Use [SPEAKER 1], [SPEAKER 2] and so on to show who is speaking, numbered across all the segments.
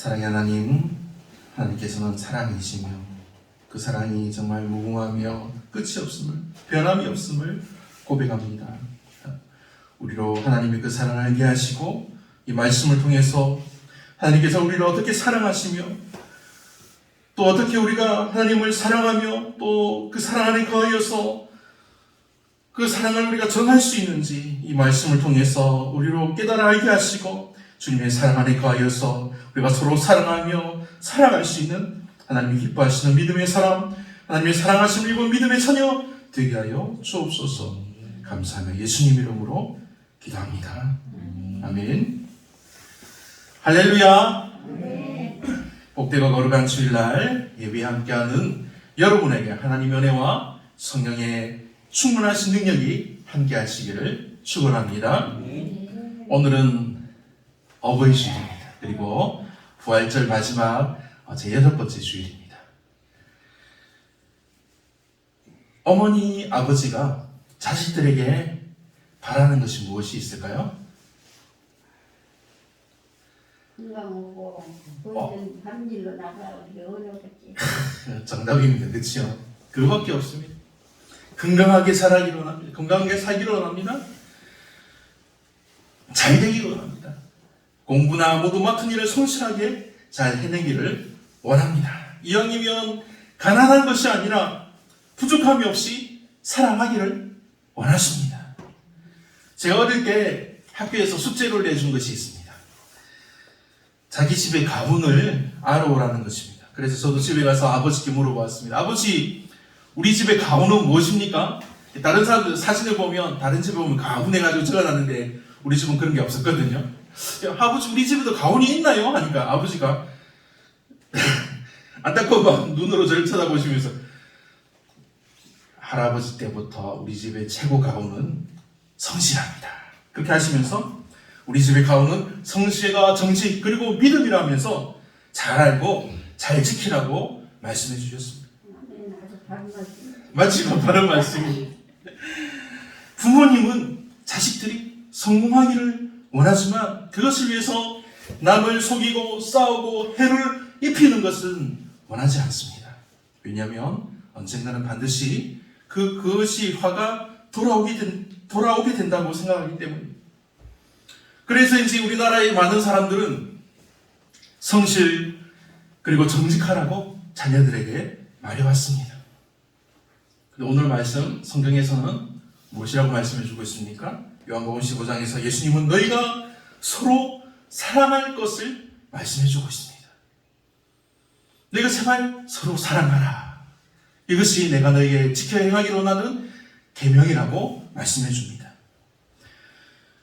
[SPEAKER 1] 사랑의 하나님, 하나님께서는 사랑이시며 그 사랑이 정말 무궁하며 끝이 없음을, 변함이 없음을 고백합니다. 우리로 하나님의 그 사랑을 알게 하시고 이 말씀을 통해서 하나님께서 우리를 어떻게 사랑하시며 또 어떻게 우리가 하나님을 사랑하며 또 그 사랑 안에 거하여서 그 사랑을 우리가 전할 수 있는지 이 말씀을 통해서 우리로 깨달아 알게 하시고 주님의 사랑 안에 거하여서 우리가 서로 사랑하며 살아갈 수 있는 하나님이 기뻐하시는 믿음의 사람, 하나님의 사랑하심을 입은 믿음의 처녀 되게 하여 주옵소서. 감사하며 예수님 이름으로 기도합니다. 아멘. 할렐루야. 복되고 거룩한 주일날 예배 함께하는 여러분에게 하나님의 은혜와 성령의 충만하신 능력이 함께하시기를 축원합니다. 오늘은 어버이 주일입니다. 그리고 부활절 마지막 제 6번째 주일입니다. 어머니, 아버지가 자식들에게 바라는 것이 무엇이 있을까요?
[SPEAKER 2] 건강하고 본인 하는 일로 나가야 어려웠지.
[SPEAKER 1] 정답입니다. 그렇죠? 그거밖에 없습니다. 건강하게 살기로 합니다. 건강하게 살기로 원합니다. 잘 되기로 원합니다. 공부나 모두 맡은 일을 성실하게 잘 해내기를 원합니다. 이왕이면 가난한 것이 아니라 부족함이 없이 살아가기를 원하십니다. 제가 어릴 때 학교에서 숙제를 내준 것이 있습니다. 자기 집의 가훈을 알아오라는 것입니다. 그래서 저도 집에 가서 아버지께 물어봤습니다. 아버지, 우리 집의 가훈은 무엇입니까? 다른 사람들 사진을 보면 다른 집에 보면 가훈 해가지고 적어놨는데 우리 집은 그런 게 없었거든요. 아버지, 우리 집에도 가훈이 있나요? 하니까 아버지가 안타까운 눈으로 저를 쳐다보시면서 할아버지 때부터 우리 집의 최고 가훈은 성실합니다. 그렇게 하시면서 우리 집의 가훈은 성실과 정직 그리고 믿음이라면서 잘 알고 잘 지키라고 말씀해 주셨습니다. 마지막 바른 말씀이 부모님은 자식들이 성공하기를 원하지만 그것을 위해서 남을 속이고 싸우고 해를 입히는 것은 원하지 않습니다. 왜냐하면 언젠가는 반드시 그것이 화가 돌아오게 된다고 생각하기 때문입니다. 그래서 이제 우리나라의 많은 사람들은 성실 그리고 정직하라고 자녀들에게 말해왔습니다. 오늘 말씀 성경에서는 무엇이라고 말씀해 주고 있습니까? 요한복음 15장에서 예수님은 너희가 서로 사랑할 것을 말씀해 주고 있습니다. 너희가 제발 서로 사랑하라. 이것이 내가 너희에게 지켜 행하기로 원하는 계명이라고 말씀해 줍니다.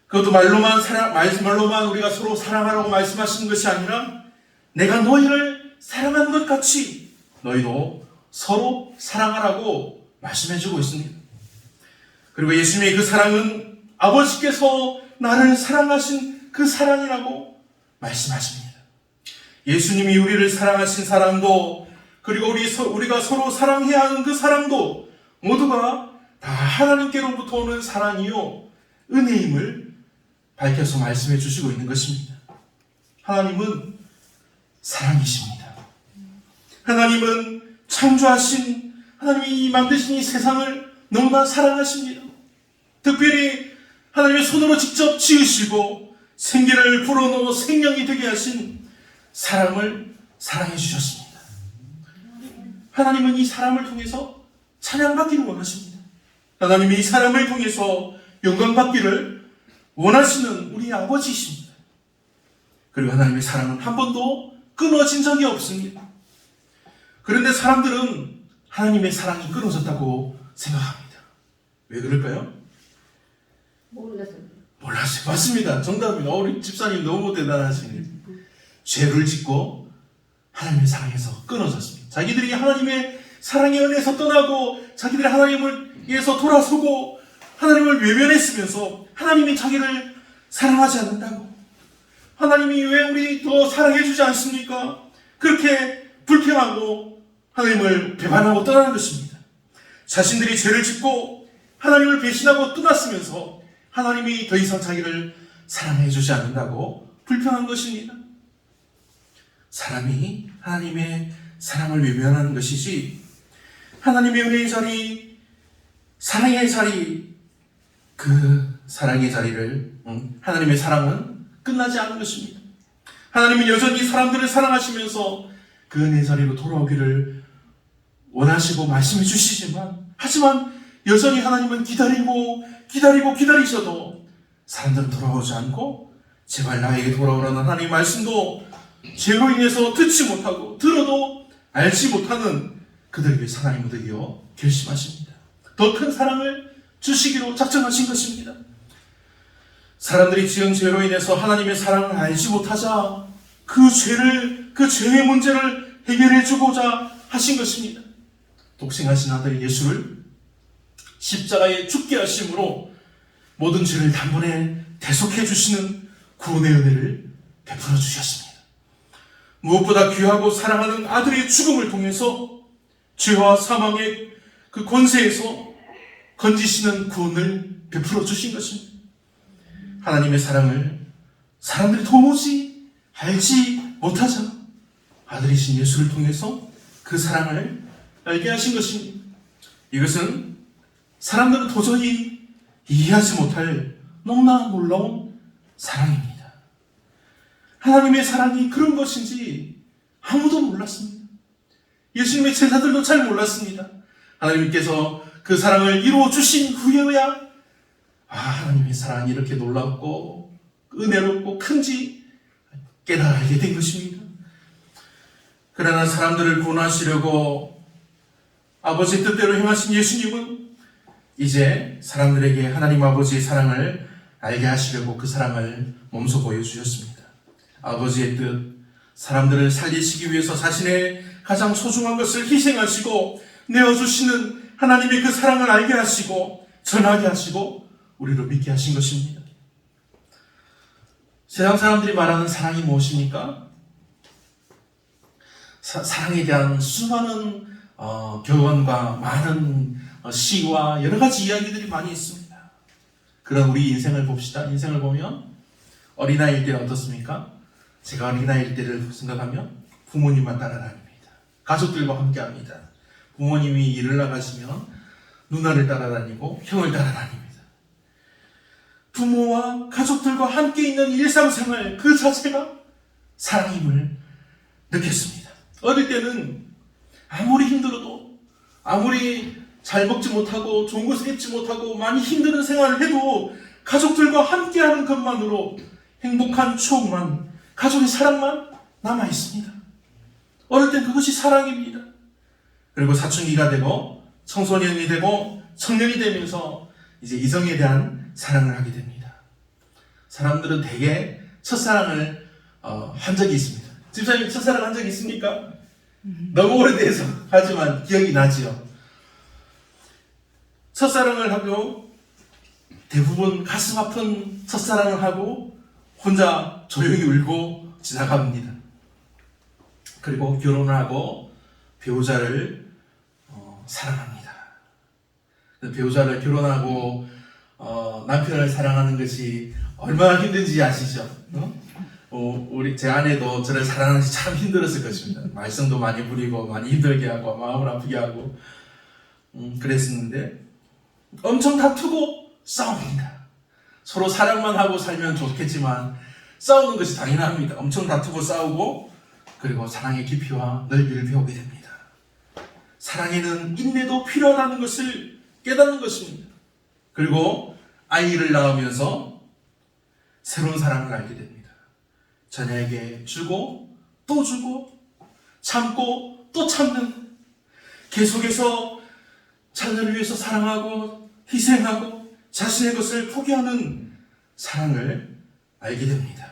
[SPEAKER 1] 그것도 말로만 우리가 서로 사랑하라고 말씀하시는 것이 아니라 내가 너희를 사랑하는 것 같이 너희도 서로 사랑하라고 말씀해주고 있습니다. 그리고 예수님의 그 사랑은 아버지께서 나를 사랑하신 그 사랑이라고 말씀하십니다. 예수님이 우리를 사랑하신 사랑도 그리고 우리가 서로 사랑해야 하는 그 사랑도 모두가 다 하나님께로부터 오는 사랑이요 은혜임을 밝혀서 말씀해 주시고 있는 것입니다. 하나님은 사랑이십니다. 하나님은 창조하신 하나님이 만드신 이 세상을 너무나 사랑하십니다. 특별히 하나님의 손으로 직접 지으시고 생기를 불어넣어 생명이 되게 하신 사람을 사랑해 주셨습니다. 하나님은 이 사람을 통해서 찬양받기를 원하십니다. 하나님이 이 사람을 통해서 영광받기를 원하시는 우리 아버지이십니다. 그리고 하나님의 사랑은 한 번도 끊어진 적이 없습니다. 그런데 사람들은 하나님의 사랑이 끊어졌다고 생각합니다. 왜 그럴까요? 몰랐어요. 맞습니다. 정답입니다. 우리 집사님 너무 대단하십니다. 죄를 짓고 하나님의 사랑에서 끊어졌습니다. 자기들이 하나님의 사랑의 은혜에서 떠나고 자기들이 하나님을 위해서 돌아서고 하나님을 외면했으면서 하나님이 자기를 사랑하지 않는다고, 하나님이 왜 우리 더 사랑해 주지 않습니까? 그렇게 불평하고 하나님을 배반하고 떠나는 것입니다. 자신들이 죄를 짓고 하나님을 배신하고 떠났으면서 하나님이 더 이상 자기를 사랑해 주지 않는다고 불평한 것입니다. 사람이 하나님의 사랑을 외면하는 것이지, 하나님의 은혜의 자리, 사랑의 자리, 그 사랑의 자리를 하나님의 사랑은 끝나지 않은 것입니다. 하나님은 여전히 사람들을 사랑하시면서 그 은혜의 자리로 돌아오기를 원하시고 말씀해 주시지만, 하지만 여전히 하나님은 기다리셔도 사람들은 돌아오지 않고, 제발 나에게 돌아오라는 하나님의 말씀도 죄로 인해서 듣지 못하고 들어도 알지 못하는 그들을 위해서 하나님은 드디어 결심하십니다. 더 큰 사랑을 주시기로 작정하신 것입니다. 사람들이 지은 죄로 인해서 하나님의 사랑을 알지 못하자 그 죄의 문제를 해결해 주고자 하신 것입니다. 독생하신 아들 예수를 십자가에 죽게 하심으로 모든 죄를 단번에 대속해 주시는 구원의 은혜를 베풀어 주셨습니다. 무엇보다 귀하고 사랑하는 아들의 죽음을 통해서 죄와 사망의 그 권세에서 건지시는 구원을 베풀어 주신 것입니다. 하나님의 사랑을 사람들이 도무지 알지 못하자 아들이신 예수를 통해서 그 사랑을 알게 하신 것입니다. 이것은 사람들은 도저히 이해하지 못할 너무나 놀라운 사랑입니다. 하나님의 사랑이 그런 것인지 아무도 몰랐습니다. 예수님의 제자들도 잘 몰랐습니다. 하나님께서 그 사랑을 이루어 주신 후에야 하나님의 사랑이 이렇게 놀랍고 은혜롭고 큰지 깨달게 된 것입니다. 그러나 사람들을 구원하시려고 아버지의 뜻대로 행하신 예수님은 이제 사람들에게 하나님 아버지의 사랑을 알게 하시려고 그 사랑을 몸소 보여주셨습니다. 아버지의 뜻, 사람들을 살리시기 위해서 자신의 가장 소중한 것을 희생하시고 내어주시는 하나님의 그 사랑을 알게 하시고 전하게 하시고 우리로 믿게 하신 것입니다. 세상 사람들이 말하는 사랑이 무엇입니까? 사랑에 대한 수많은 교훈과 많은 시와 여러 가지 이야기들이 많이 있습니다. 그런 우리 인생을 봅시다. 인생을 보면 어린아이일 때는 어떻습니까? 제가 어린아이일 때를 생각하면 부모님만 따라다닙니다. 가족들과 함께합니다. 부모님이 일을 나가시면 누나를 따라다니고 형을 따라다닙니다. 부모와 가족들과 함께 있는 일상생활 그 자체가 사랑임을 느꼈습니다. 어릴 때는 아무리 힘들어도, 아무리 잘 먹지 못하고 좋은 것을 입지 못하고 많이 힘든 생활을 해도 가족들과 함께하는 것만으로 행복한 추억만, 가족의 사랑만 남아있습니다. 어릴 땐 그것이 사랑입니다. 그리고 사춘기가 되고 청소년이 되고 청년이 되면서 이제 이성에 대한 사랑을 하게 됩니다. 사람들은 대개 첫사랑을 한 적이 있습니다. 집사님 첫사랑 한 적이 있습니까? 너무 오래돼서 하지만 기억이 나지요. 첫사랑을 하고 대부분 가슴 아픈 첫사랑을 하고 혼자 조용히 울고 지나갑니다. 그리고 결혼을 하고 배우자를 사랑합니다. 배우자를 결혼하고 남편을 사랑하는 것이 얼마나 힘든지 아시죠? 제 아내도 저를 사랑하는 것이 참 힘들었을 것입니다. 말썽도 많이 부리고 많이 힘들게 하고 마음을 아프게 하고 그랬었는데 엄청 다투고 싸웁니다. 서로 사랑만 하고 살면 좋겠지만 싸우는 것이 당연합니다. 엄청 다투고 싸우고 그리고 사랑의 깊이와 넓이를 배우게 됩니다. 사랑에는 인내도 필요하다는 것을 깨닫는 것입니다. 그리고 아이를 낳으면서 새로운 사랑을 알게 됩니다. 자녀에게 주고 또 주고 참고 또 참는, 계속해서 자녀를 위해서 사랑하고 희생하고 자신의 것을 포기하는 사랑을 알게 됩니다.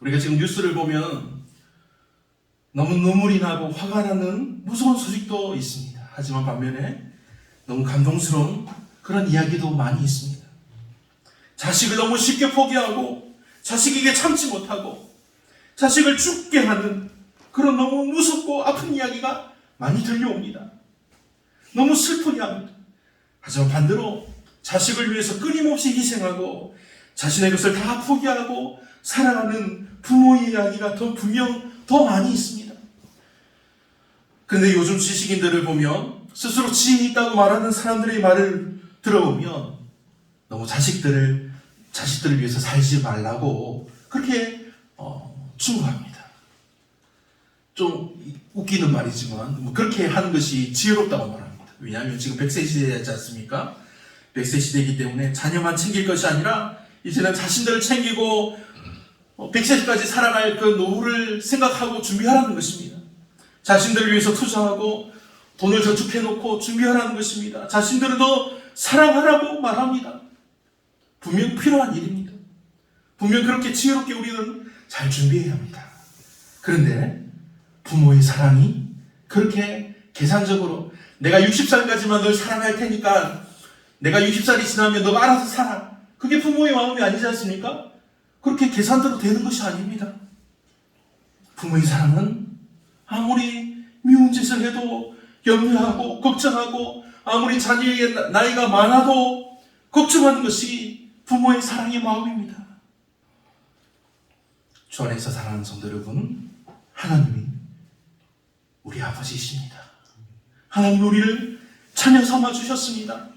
[SPEAKER 1] 우리가 지금 뉴스를 보면 너무 눈물이 나고 화가 나는 무서운 소식도 있습니다. 하지만 반면에 너무 감동스러운 그런 이야기도 많이 있습니다. 자식을 너무 쉽게 포기하고 자식에게 참지 못하고 자식을 죽게 하는 그런 너무 무섭고 아픈 이야기가 많이 들려옵니다. 너무 슬프게 합니다. 하지만 반대로 자식을 위해서 끊임없이 희생하고 자신의 것을 다 포기하고 사랑하는 부모의 이야기가 더 많이 있습니다. 그런데 요즘 지식인들을 보면 스스로 지혜 있다고 말하는 사람들의 말을 들어보면 너무 자식들을 위해서 살지 말라고 그렇게 충고합니다. 좀 웃기는 말이지만 그렇게 하는 것이 지혜롭다고 말합니다. 왜냐하면 지금 100세 시대였지 않습니까? 100세 시대이기 때문에 자녀만 챙길 것이 아니라 이제는 자신들을 챙기고 100세까지 살아갈 그 노후를 생각하고 준비하라는 것입니다. 자신들을 위해서 투자하고 돈을 저축해놓고 준비하라는 것입니다. 자신들을 더 사랑하라고 말합니다. 분명 필요한 일입니다. 분명 그렇게 지혜롭게 우리는 잘 준비해야 합니다. 그런데 부모의 사랑이 그렇게 계산적으로 내가 60살까지만 널 사랑할 테니까 내가 60살이 지나면 너가 알아서 살아. 그게 부모의 마음이 아니지 않습니까? 그렇게 계산대로 되는 것이 아닙니다. 부모의 사랑은 아무리 미운 짓을 해도 염려하고 걱정하고 아무리 자녀의 나이가 많아도 걱정하는 것이 부모의 사랑의 마음입니다. 주 안에서 사랑하는 성도 여러분, 하나님이 우리 아버지이십니다. 하나님이 우리를 자녀 삼아 주셨습니다.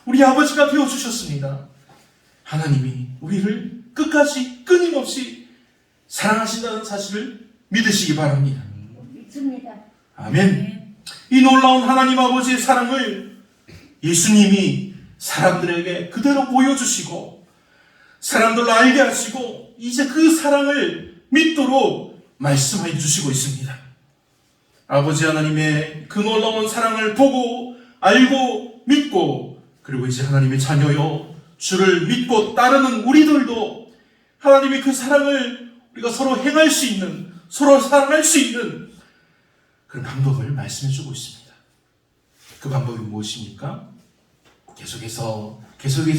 [SPEAKER 1] 우리 아버지가 되어 주셨습니다. 하나님이 우리를 끝까지 끊임없이 사랑하신다는 사실을 믿으시기 바랍니다.
[SPEAKER 2] 믿습니다.
[SPEAKER 1] 아멘. 이 놀라운 하나님 아버지의 사랑을 예수님이 사람들에게 그대로 보여주시고 사람들로 알게 하시고 이제 그 사랑을 믿도록 말씀해 주시고 있습니다. 아버지 하나님의 그 놀라운 사랑을 보고 알고 믿고 그리고 이제 하나님의 자녀요 주를 믿고 따르는 우리들도 하나님의 그 사랑을 우리가 서로 행할 수 있는 서로 사랑할 수 있는 그런 방법을 말씀해 주고 있습니다. 그 방법이 무엇입니까? 계속해서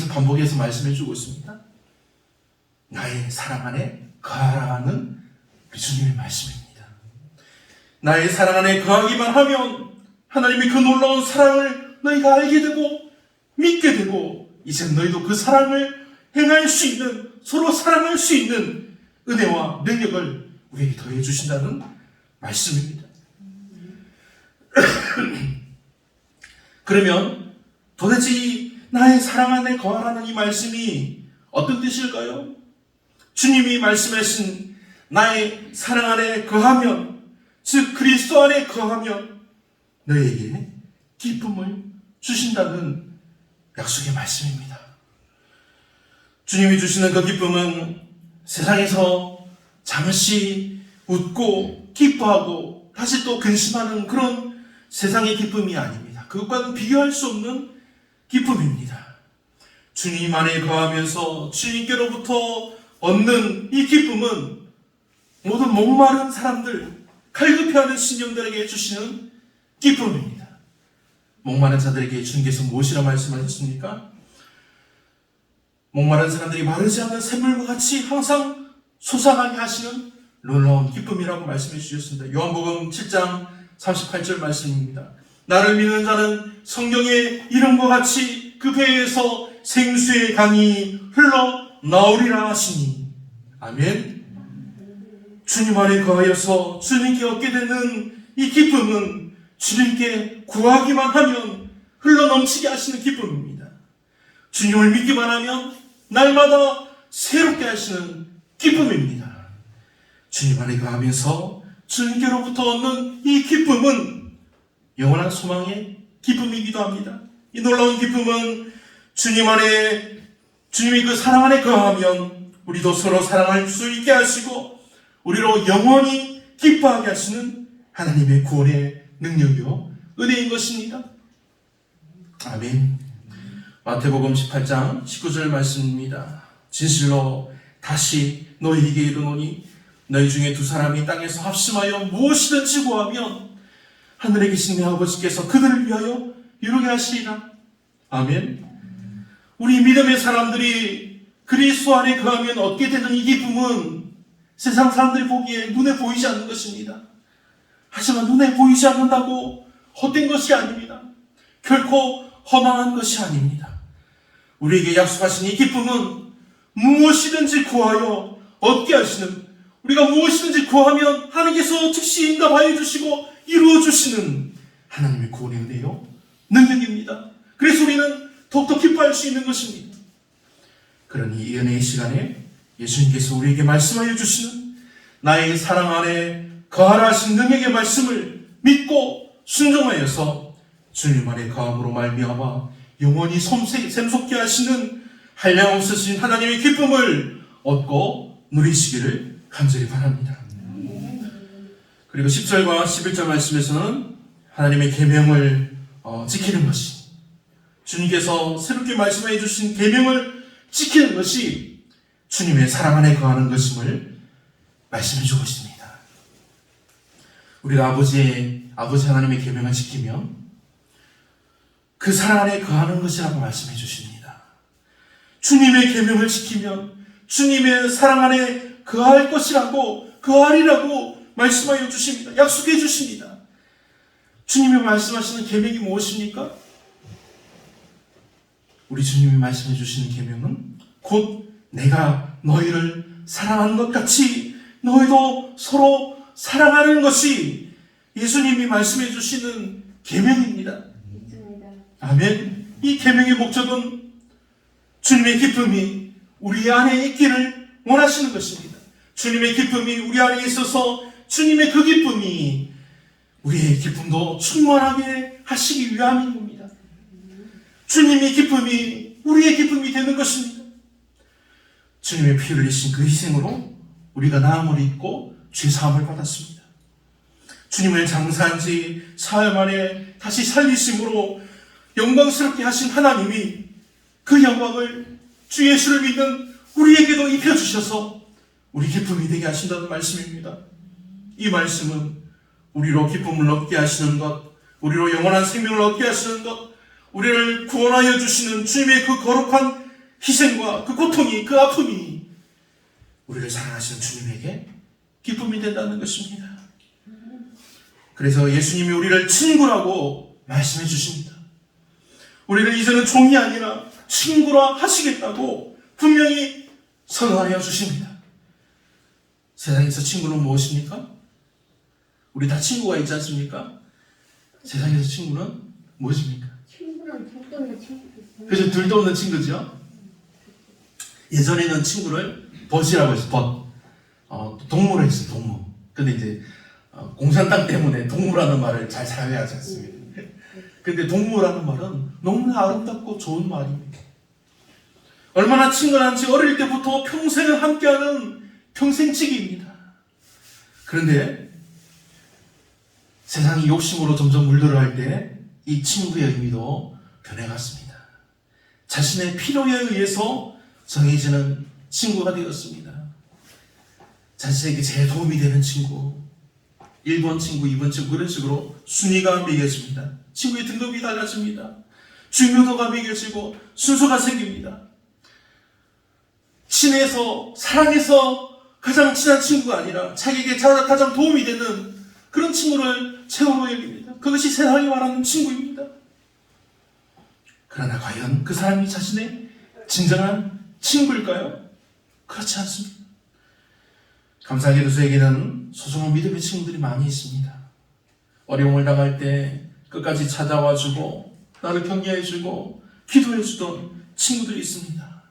[SPEAKER 1] 반복해서 말씀해 주고 있습니다. 나의 사랑 안에 거하라는 우리 주님의 말씀입니다. 나의 사랑 안에 거하기만 하면 하나님의 그 놀라운 사랑을 너희가 알게 되고 믿게 되고 이제 너희도 그 사랑을 행할 수 있는 서로 사랑할 수 있는 은혜와 능력을 우리에게 더해 주신다는 말씀입니다. 그러면 도대체 이 나의 사랑 안에 거하라는 이 말씀이 어떤 뜻일까요? 주님이 말씀하신 나의 사랑 안에 거하면 즉 그리스도 안에 거하면 너에게 기쁨을 주신다는 약속의 말씀입니다. 주님이 주시는 그 기쁨은 세상에서 잠시 웃고 기뻐하고 다시 또 근심하는 그런 세상의 기쁨이 아닙니다. 그것과는 비교할 수 없는 기쁨입니다. 주님 안에 거하면서 주님께로부터 얻는 이 기쁨은 모든 목마른 사람들, 갈급해하는 신령들에게 주시는 기쁨입니다. 목마른 자들에게 주님께서 무엇이라 말씀하셨습니까? 목마른 사람들이 마르지 않는 샘물과 같이 항상 솟아나게 하시는 놀라운 기쁨이라고 말씀해 주셨습니다. 요한복음 7장 38절 말씀입니다. 나를 믿는 자는 성경의 이름과 같이 그 배에서 생수의 강이 흘러 나오리라 하시니 아멘. 주님 안에 거하여서 주님께 얻게 되는 이 기쁨은 주님께 구하기만 하면 흘러넘치게 하시는 기쁨입니다. 주님을 믿기만 하면 날마다 새롭게 하시는 기쁨입니다. 주님 안에 거하면서 주님께로부터 얻는 이 기쁨은 영원한 소망의 기쁨이기도 합니다. 이 놀라운 기쁨은 주님 안에 주님이 그 사랑 안에 거하면 우리도 서로 사랑할 수 있게 하시고 우리로 영원히 기뻐하게 하시는 하나님의 구원의 능력이요 은혜인 것입니다. 아멘. 마태복음 18장 19절 말씀입니다. 진실로 다시 너희에게 이르노니 너희 중에 두 사람이 땅에서 합심하여 무엇이든지 구하면 하늘에 계신 내 아버지께서 그들을 위하여 이루게 하시리라. 아멘. 우리 믿음의 사람들이 그리스도 안에 거하면 얻게 되는 이 기쁨은 세상 사람들이 보기에 눈에 보이지 않는 것입니다. 하지만 눈에 보이지 않는다고 헛된 것이 아닙니다. 결코 허망한 것이 아닙니다. 우리에게 약속하신 이 기쁨은 무엇이든지 구하여 얻게 하시는 우리가 무엇이든지 구하면 하나님께서 즉시 응답하여 주시고 이루어 주시는 하나님의 구원의 은혜요 능력입니다. 그래서 우리는 더욱더 기뻐할 수 있는 것입니다. 그러니 이 은혜의 시간에 예수님께서 우리에게 말씀하여 주시는 나의 사랑 안에 거하라 하신 능력의 말씀을 믿고 순종하여서 주님 안에 거함으로 말미암아 영원히 샘솟게 하시는 한량없으신 하나님의 기쁨을 얻고 누리시기를 간절히 바랍니다. 그리고 10절과 11절 말씀에서는 하나님의 계명을 지키는 것이, 주님께서 새롭게 말씀해 주신 계명을 지키는 것이 주님의 사랑 안에 거하는 것임을 말씀해 주고 있습니다. 우리가 아버지 하나님의 계명을 지키면 그 사랑 안에 거하는 것이라고 말씀해 주십니다. 주님의 계명을 지키면 주님의 사랑 안에 거할 것이라고, 거하리라고 말씀하여 주십니다. 약속해 주십니다. 주님이 말씀하시는 계명이 무엇입니까? 우리 주님이 말씀해 주시는 계명은 곧 내가 너희를 사랑하는 것 같이 너희도 서로 사랑하는 것이 예수님이 말씀해 주시는 계명입니다. 아멘. 이 계명의 목적은 주님의 기쁨이 우리 안에 있기를 원하시는 것입니다. 주님의 기쁨이 우리 안에 있어서 주님의 그 기쁨이 우리의 기쁨도 충만하게 하시기 위함인 겁니다. 주님의 기쁨이 우리의 기쁨이 되는 것입니다. 주님의 피 흘리신 그 희생으로 우리가 나음을 입고 죄사함을 받았습니다. 주님을 장사한 지 사흘 만에 다시 살리심으로 영광스럽게 하신 하나님이 그 영광을 주 예수를 믿는 우리에게도 입혀주셔서 우리 기쁨이 되게 하신다는 말씀입니다. 이 말씀은 우리로 기쁨을 얻게 하시는 것, 우리로 영원한 생명을 얻게 하시는 것, 우리를 구원하여 주시는 주님의 그 거룩한 희생과 그 고통이, 그 아픔이 우리를 사랑하시는 주님에게 기쁨이 된다는 것입니다. 그래서 예수님이 우리를 친구라고 말씀해 주십니다. 우리를 이제는 종이 아니라 친구라 하시겠다고 분명히 선언하여 주십니다. 세상에서 친구는 무엇입니까? 우리 다 친구가 있지 않습니까? 세상에서 친구는 무엇입니까?
[SPEAKER 2] 친구는 둘도 없는 친구.
[SPEAKER 1] 그죠? 둘도 없는 친구죠. 예전에는 친구를 벗이라고 했어요. 벗. 동무를 했어요. 동무. 근데 이제 공산 땅 때문에 동무라는 말을 잘 사용하지 않습니다. 근데 동무라는 말은 너무나 아름답고 좋은 말입니다. 얼마나 친근한지 어릴 때부터 평생을 함께하는 평생치기입니다. 그런데 세상이 욕심으로 점점 물들어갈 때 이 친구의 의미도 변해갔습니다. 자신의 필요에 의해서 정해지는 친구가 되었습니다. 자신에게 제일 도움이 되는 친구, 1번 친구, 2번 친구, 그런 식으로 순위가 매겨집니다. 친구의 등급이 달라집니다. 중요도가 매겨지고 순서가 생깁니다. 친해서, 사랑해서 가장 친한 친구가 아니라 자기에게 가장 도움이 되는 그런 친구를 최고로 여깁니다. 그것이 세상이 말하는 친구입니다. 그러나 과연 그 사람이 자신의 진정한 친구일까요? 그렇지 않습니다. 감사하게도 저에게는 소중한 믿음의 친구들이 많이 있습니다. 어려움을 당할 때 끝까지 찾아와주고 나를 격려해주고 기도해주던 친구들이 있습니다.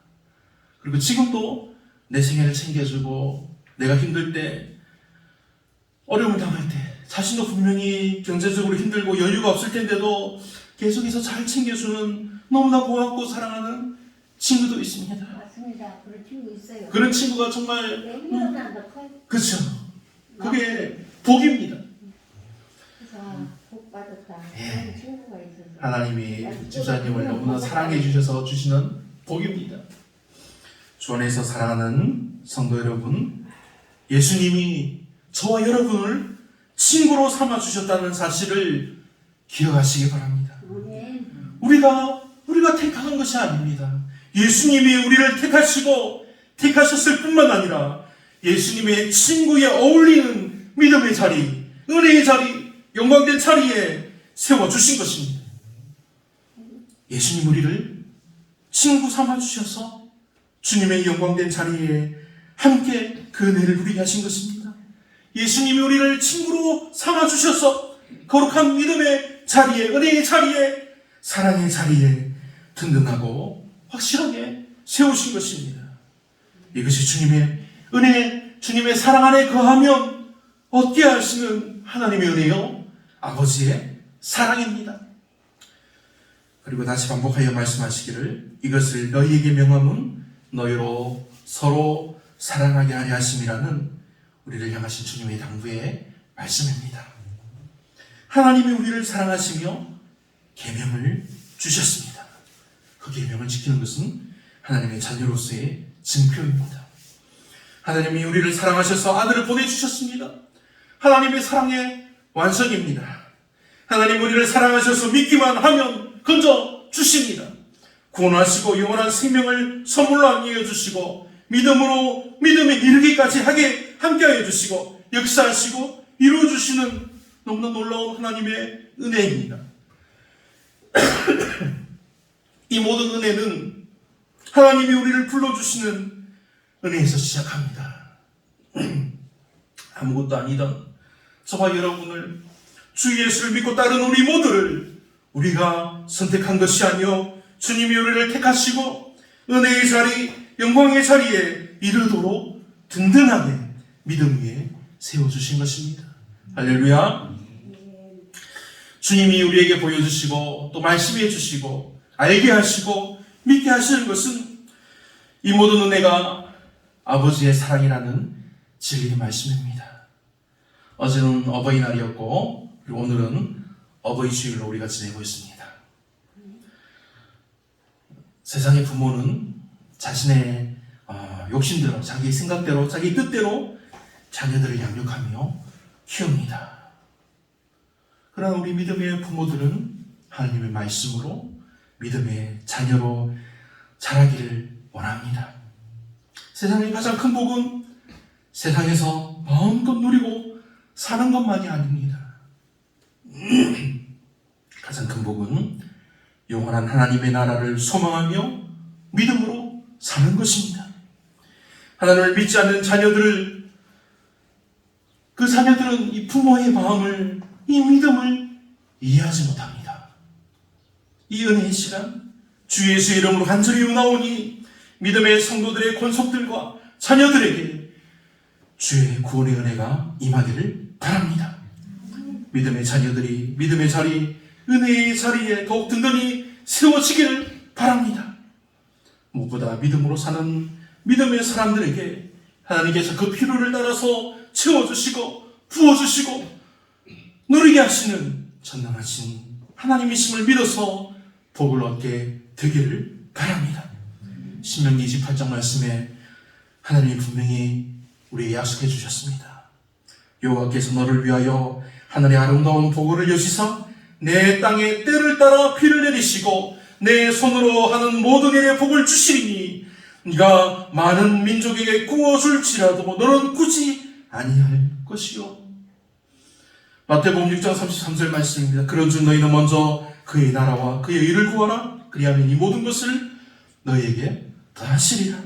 [SPEAKER 1] 그리고 지금도 내 생애를 챙겨주고 내가 힘들 때, 어려움을 당할 때, 자신도 분명히 경제적으로 힘들고 여유가 없을 텐데도 계속해서 잘 챙겨주는 너무나 고맙고 사랑하는 친구도 있습니다.
[SPEAKER 2] 맞습니다. 그런 친구 있어요.
[SPEAKER 1] 그런 친구가 정말
[SPEAKER 2] 몇년이나 커요.
[SPEAKER 1] 그렇죠. 그게 복입니다.
[SPEAKER 2] 그래서 복 받았다.
[SPEAKER 1] 예.
[SPEAKER 2] 그런 친구가 있어서.
[SPEAKER 1] 하나님이 집사님을 너무나 사랑해 주셔서 주시는 복입니다. 주 안에서 사랑하는 성도 여러분, 예수님이 저와 여러분을 친구로 삼아 주셨다는 사실을 기억하시기 바랍니다.
[SPEAKER 2] 아멘.
[SPEAKER 1] 우리가 택하는 것이 아닙니다. 예수님이 우리를 택하셨을 뿐만 아니라 예수님의 친구에 어울리는 믿음의 자리, 은혜의 자리, 영광된 자리에 세워주신 것입니다. 예수님 우리를 친구 삼아 주셔서 주님의 영광된 자리에 함께 그 은혜를 누리게 하신 것입니다. 예수님이 우리를 친구로 삼아주셔서 거룩한 믿음의 자리에, 은혜의 자리에, 사랑의 자리에 든든하고 확실하게 세우신 것입니다. 이것이 주님의 은혜, 주님의 사랑 안에 거하면 얻게 하시는 하나님의 은혜요, 아버지의 사랑입니다. 그리고 다시 반복하여 말씀하시기를 이것을 너희에게 명함은 너희로 서로 사랑하게 하려 하심이라는 우리를 향하신 주님의 당부의 말씀입니다. 하나님이 우리를 사랑하시며 계명을 주셨습니다. 그 계명을 지키는 것은 하나님의 자녀로서의 증표입니다. 하나님이 우리를 사랑하셔서 아들을 보내주셨습니다. 하나님의 사랑의 완성입니다. 하나님 우리를 사랑하셔서 믿기만 하면 건져 주십니다. 구원하시고 영원한 생명을 선물로 안겨여 주시고 믿음으로 믿음에 이르기까지 함께하여 주시고 역사하시고 이루어 주시는 너무나 놀라운 하나님의 은혜입니다. 이 모든 은혜는 하나님이 우리를 불러주시는 은혜에서 시작합니다. 아무것도 아니던 저와 여러분을, 주 예수를 믿고 따르는 우리 모두를 우리가 선택한 것이 아니요 주님이 우리를 택하시고 은혜의 자리, 영광의 자리에 이르도록 든든하게 믿음 위에 세워주신 것입니다. 할렐루야. 주님이 우리에게 보여주시고 또 말씀해 주시고 알게 하시고 믿게 하시는 것은 이 모든 은혜가 아버지의 사랑이라는 진리의 말씀입니다. 어제는 어버이날이었고 그리고 오늘은 어버이 주일로 우리가 지내고 있습니다. 세상의 부모는 자신의 욕심대로, 자기 생각대로, 자기 뜻대로 자녀들을 양육하며 키웁니다. 그러나 우리 믿음의 부모들은 하나님의 말씀으로 믿음의 자녀로 자라기를 원합니다. 세상의 가장 큰 복은 세상에서 마음껏 누리고 사는 것만이 아닙니다. 가장 큰 복은 영원한 하나님의 나라를 소망하며 믿음으로 사는 것입니다. 하나님을 믿지 않는 자녀들은 이 부모의 마음을, 이 믿음을 이해하지 못합니다. 이 은혜의 시간, 주 예수의 이름으로 간절히 응하오니 믿음의 성도들의 권속들과 자녀들에게 주의 구원의 은혜가 임하기를 바랍니다. 믿음의 자녀들이 믿음의 자리, 은혜의 자리에 더욱 든든히 세워지기를 바랍니다. 무엇보다 믿음으로 사는 믿음의 사람들에게 하나님께서 그 필요를 따라서 채워주시고 부어주시고 누리게 하시는 전능하신 하나님이심을 믿어서 복을 얻게 되기를 바랍니다. 신명기 28장 말씀에 하나님이 분명히 우리에게 약속해 주셨습니다. 여호와께서 너를 위하여 하늘의 아름다운 보고를 여시사 내 땅에 때를 따라 비를 내리시고 내 손으로 하는 모든 일에 복을 주시리니 네가 많은 민족에게 구워줄지라도 너는 굳이 아니할 것이요. 마태복음 6장 33절 말씀입니다. 그런즉 너희는 먼저 그의 나라와 그의 의를 구하라. 그리하면 이 모든 것을 너희에게 더하시리라.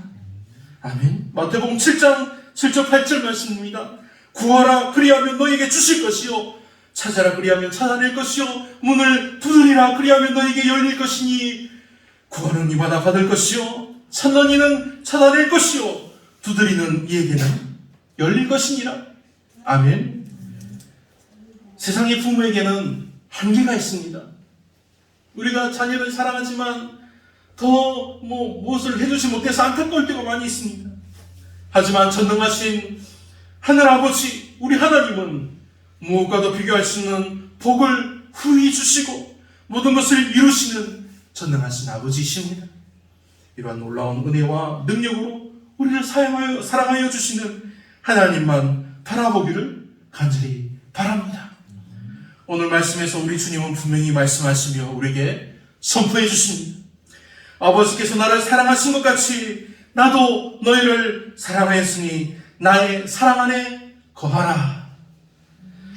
[SPEAKER 1] 아멘. 마태복음 7장 7절 8절 말씀입니다. 구하라 그리하면 너희에게 주실 것이요 찾아라 그리하면 찾아낼 것이요 문을 두드리라 그리하면 너희에게 열릴 것이니 구하는 이마다 받을 것이요 찾는 이는 찾아낼 것이요 두드리는 이에게는 열릴 것이니라. 아멘. 세상의 부모에게는 한계가 있습니다. 우리가 자녀를 사랑하지만 더 무엇을 해주지 못해서 안타까울 때가 많이 있습니다. 하지만 전능하신 하늘아버지 우리 하나님은 무엇과도 비교할 수 없는 복을 후히 주시고 모든 것을 이루시는 전능하신 아버지이십니다. 이러한 놀라운 은혜와 능력으로 우리를 사랑하여 주시는 하나님만 바라보기를 간절히 바랍니다. 오늘 말씀에서 우리 주님은 분명히 말씀하시며 우리에게 선포해 주십니다. 아버지께서 나를 사랑하신 것 같이 나도 너희를 사랑하였으니 나의 사랑 안에 거하라.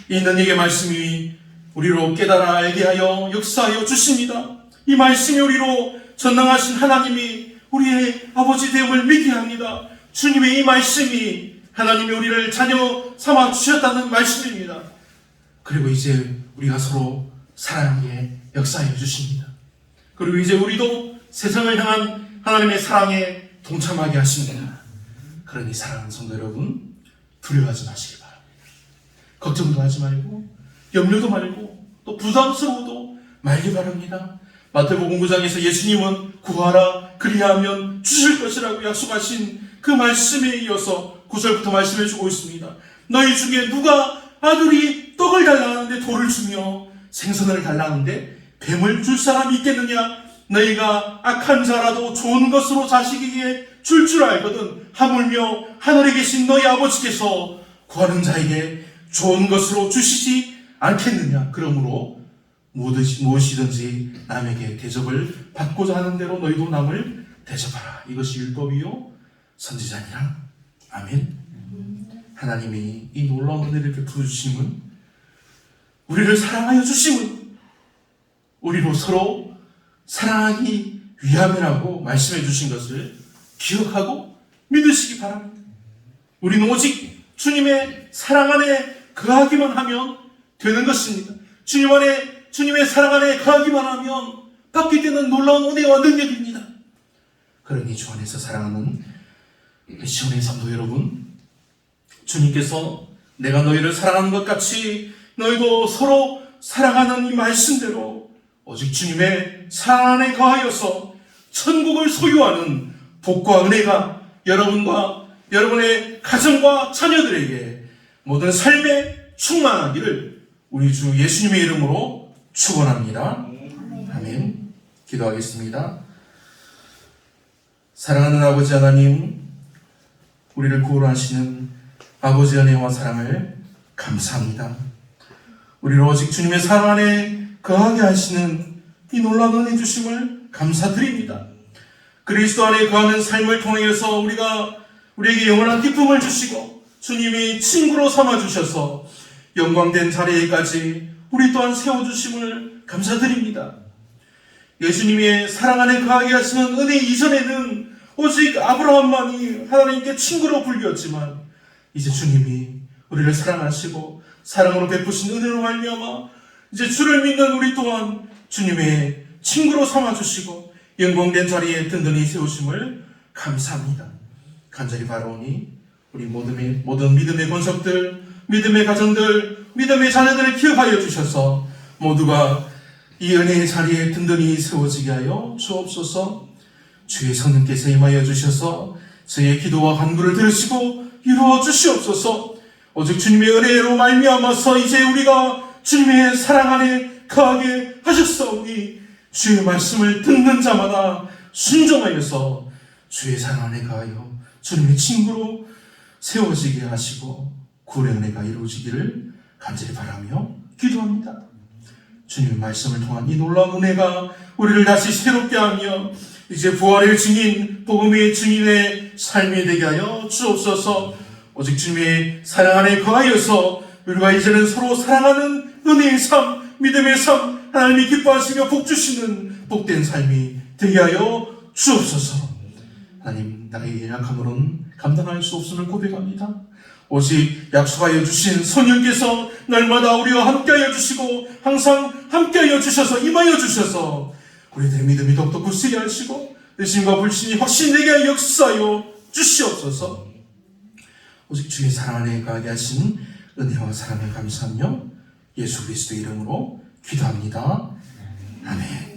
[SPEAKER 1] 있는 이의 말씀이 우리로 깨달아 알게 하여 역사하여 주십니다. 이 말씀이 우리로 전능하신 하나님이 우리의 아버지 되음을 믿게 합니다. 주님의 이 말씀이 하나님이 우리를 자녀 삼아 주셨다는 말씀입니다. 그리고 이제 우리가 서로 사랑하게 역사해 주십니다. 그리고 이제 우리도 세상을 향한 하나님의 사랑에 동참하게 하십니다. 그러니 사랑하는 성도 여러분, 두려워하지 마시기 바랍니다. 걱정도 하지 말고 염려도 말고 또 부담스러워도 말기 바랍니다. 마태복음 9장에서 예수님은 구하라 그리하면 주실 것이라고 약속하신 그 말씀에 이어서 9절부터 말씀해 주고 있습니다. 너희 중에 누가 아들이 떡을 달라 하는데 돌을 주며 생선을 달라 하는데 뱀을 줄 사람이 있겠느냐? 너희가 악한 자라도 좋은 것으로 자식에게 줄 알거든 하물며 하늘에 계신 너희 아버지께서 구하는 자에게 좋은 것으로 주시지 않겠느냐? 그러므로 무엇이든지 남에게 대접을 받고자 하는 대로 너희도 남을 대접하라. 이것이 율법이요 선지자니라. 아멘. 하나님이 이 놀라운 은혜를 베풀어 주심은, 우리를 사랑하여 주심은 우리로 서로 사랑하기 위함이라고 말씀해 주신 것을 기억하고 믿으시기 바랍니다. 우리는 오직 주님의 사랑 안에 거하기만 하면 되는 것입니다. 주님의 사랑 안에 거하기만 하면 받게 되는 놀라운 은혜와 능력입니다. 그러니 주 안에서 사랑하는 시온의 성도 여러분, 주님께서 내가 너희를 사랑하는 것 같이 너희도 서로 사랑하는 이 말씀대로 오직 주님의 사랑 안에 거하여서 천국을 소유하는 복과 은혜가 여러분과 여러분의 가정과 자녀들에게 모든 삶에 충만하기를 우리 주 예수님의 이름으로 축원합니다. 아멘. 기도하겠습니다. 사랑하는 아버지 하나님, 우리를 구원하시는 아버지 은혜와 사랑을 감사합니다. 우리를 오직 주님의 사랑 안에 거하게 하시는 이 놀라운 은혜 주심을 감사드립니다. 그리스도 안에 거하는 삶을 통하여서 우리에게 영원한 기쁨을 주시고 주님이 친구로 삼아주셔서 영광된 자리에까지 우리 또한 세워주심을 감사드립니다. 예수님의 사랑 안에 거하게 하시는 은혜 이전에는 오직 아브라함만이 하나님께 친구로 불렸지만 이제 주님이 우리를 사랑하시고 사랑으로 베푸신 은혜로 말미암아 이제 주를 믿는 우리 또한 주님의 친구로 삼아주시고 영광된 자리에 든든히 세우심을 감사합니다. 간절히 바라오니 우리 모든 믿음의 권속들, 믿음의 가정들, 믿음의 자녀들을 기억하여 주셔서 모두가 이 은혜의 자리에 든든히 세워지게 하여 주옵소서. 주의 성령께서 임하여 주셔서 저희의 기도와 간구를 들으시고 이루어 주시옵소서. 오직 주님의 은혜로 말미암아서 이제 우리가 주님의 사랑 안에 거하게 하셨사오니 주의 말씀을 듣는 자마다 순종하여서 주의 사랑 안에 거하여 주님의 친구로 세워지게 하시고 구원의 은혜가 이루어지기를 간절히 바라며 기도합니다. 주님의 말씀을 통한 이 놀라운 은혜가 우리를 다시 새롭게 하며 이제 부활의 증인, 복음의 증인의 삶이 되게 하여 주옵소서. 오직 주님의 사랑 안에 거하여서 우리가 이제는 서로 사랑하는 은혜의 삶, 믿음의 삶, 하나님이 기뻐하시며 복 주시는 복된 삶이 되게 하여 주옵소서. 하나님, 나의 연약함으로는 감당할 수 없음을 고백합니다. 오직 약속하여 주신 성령께서 날마다 우리와 함께하여 주시고 항상 함께하여 주셔서 임하여 주셔서 우리들의 믿음이 더욱더 굳세게 하시고 의심과 불신이 확신되게 역사하여 주시옵소서. 오직 주의 사랑 안에 거하게 하신 은혜와 사랑에 감사하며 예수 그리스도의 이름으로 기도합니다. 아멘.